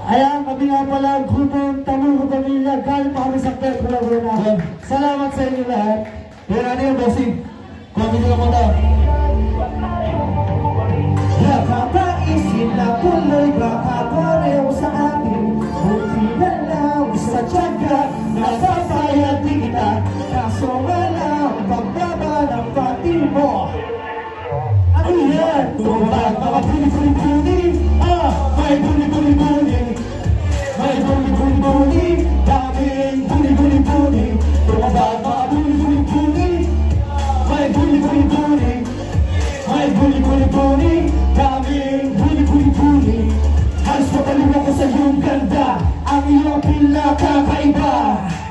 Ayan, kami nga pala, grupong Tamuro Pamilya, galing pa kami sa Quezon, Laguna. Salamat sa inyo lahat. Yan, ano yung bossing? Comment ka muna. Nakapaisip na tuloy, baka pareho sa atin. Buti na lang sa tiyaga, napapayag di kita. Kaso nga lang, pagbaba ng pati mo. Ano yan? Tumabag mga buni-buni-buni. May buni-buni-buni. May buni-buni-buni. Daming buni-buni-buni. Tumabag mga buni-buni-buni. May buni-buni-buni. May buni-buni-buni. Daming buni-buni-buni. Halos mapaliwa ko sa iyong ganda. Ang iyong pinakakaiba.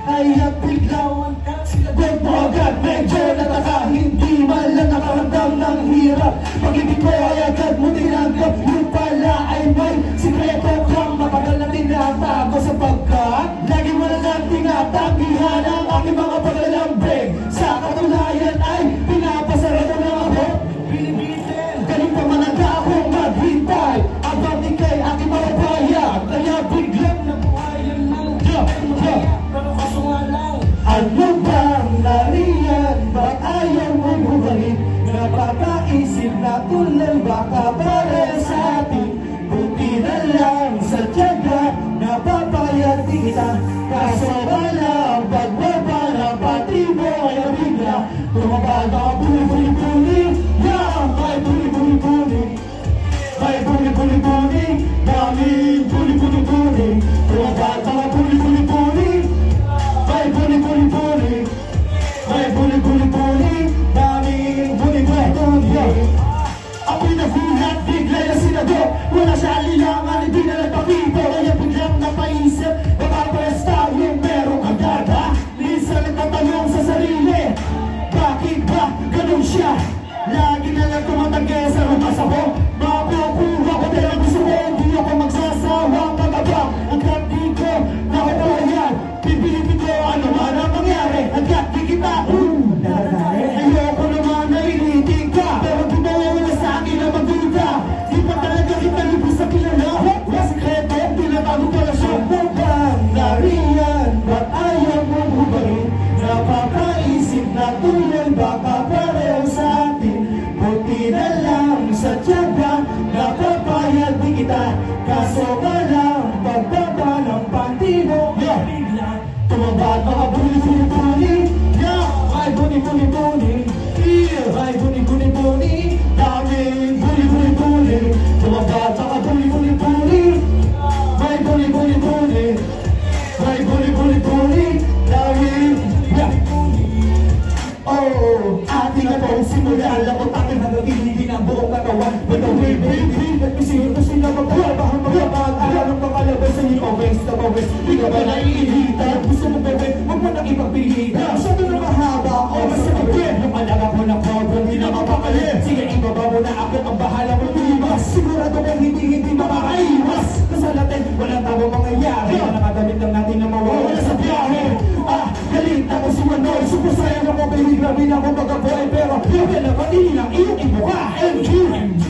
Kaya biglawan ka sinagot mo agad. Medyo nataka, hindi man lang nakaramdam ng hirap. Pag-ibig ko ay agad mo tinanggap. Yung pala ay may sikreto kang matagal na tinatago. Sapagkat lagi mo na lang tinatanggihan ang aking mga paglalambing. Sa katulayan ay pinapasarado na ako. Binibitin, galing pa managa akong maghintay. Abang ikay aking mga bayan. Kaya biglang nabuhayan lang. Pero kaso nga lang, ano bang nariyan? Ba't ayaw mong bumalik? Napapaisip na tulad baka pare sa atin. Buti na lang sa tiyaga, napapayag di kita. Kaso walang pagbaba ng pati mo ay nabigla. Tumabag ang buni-buni-buni. May buni-buni-buni. May buni-buni-buni. Daming buni-buni-buni. Tumabag ang buni-buni-buni. May buni-buni-buni. May buni-buni-buni. Daming buni-buni-buni. Ako'y nagulat, bigla na sinagot. Wala siya alilangan, hindi na nagpapito. Kaya biglang napaisip, mapapares tayong merong agada. Minsan nagtatanong sa sarili, bakit ba ganun siya? Lagi na lang tumatagay sa rumasa ko. Mapakuha ko dahil gusto ko, hindi ako magsasawa pagkabang. Hanggang di ko nakapalayan, pipilitin ko ano man ang mangyari. Hanggang di kita ayoko naman na initin ka. Pero di mo wala sa akin na magduda. Di pa talaga kita lubos sa kilala. Yung sikreto, tinatago pala siya. Bang nariyan, ba't ayaw mong hubarin? Napakaisip na tulad baka pareho sa atin. Buti na lang sa tiyaga, napapayag di kita. Kaso nga lang, pagbaba ng panty mo. Tumabag mga buni-buni-buni. May buni-buni-buni. May buni-buni-buni. Daming buni-buni-buni. Tumabag mga buni-buni-buni. May buni-buni-buni. May buni-buni-buni. Daming ating na pong simula. Lakot aking hanggang hindi ng buong katawan. But the way, baby, nagpisingin ko sila magpapahang magpapag. Alam ng pakalabas sa iyo, pawes na pawes. Di ka ba naiihita? Gusto mo bebe, huwag mo nang ipagpilita. Masyado na mahaba, oras sa gabi. Yung alaga ko na problem, di na mapakali. Sige, ibaba mo na ako, ang bahala mo tulimas. Sigurado kong hindi makakaiwas. Kasalatin, walang tabo mangyayari. Nakadamit lang natin na mawawala sa biyahe. Galit ako si Manoy. Supusayang ako, baby, grabe na ako magkaboy. Pero yung pala lang iyong ibuka. MG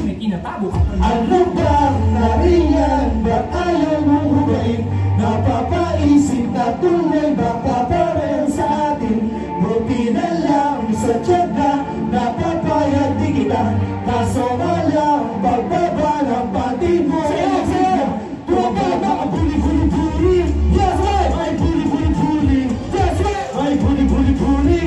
may kinatabo ka. Ano bang nariyan? Ba't ayaw mong hugain? Napapaisip na tunay baka pareho sa atin. Buti na lang sa tiyaga, napapayag di kita. Kaso nga lang, pagbaba ng pati mo. Tumabag mga buli-buli-buli. Yes, right! May buli-buli-buli. That's right! May buli-buli-buli.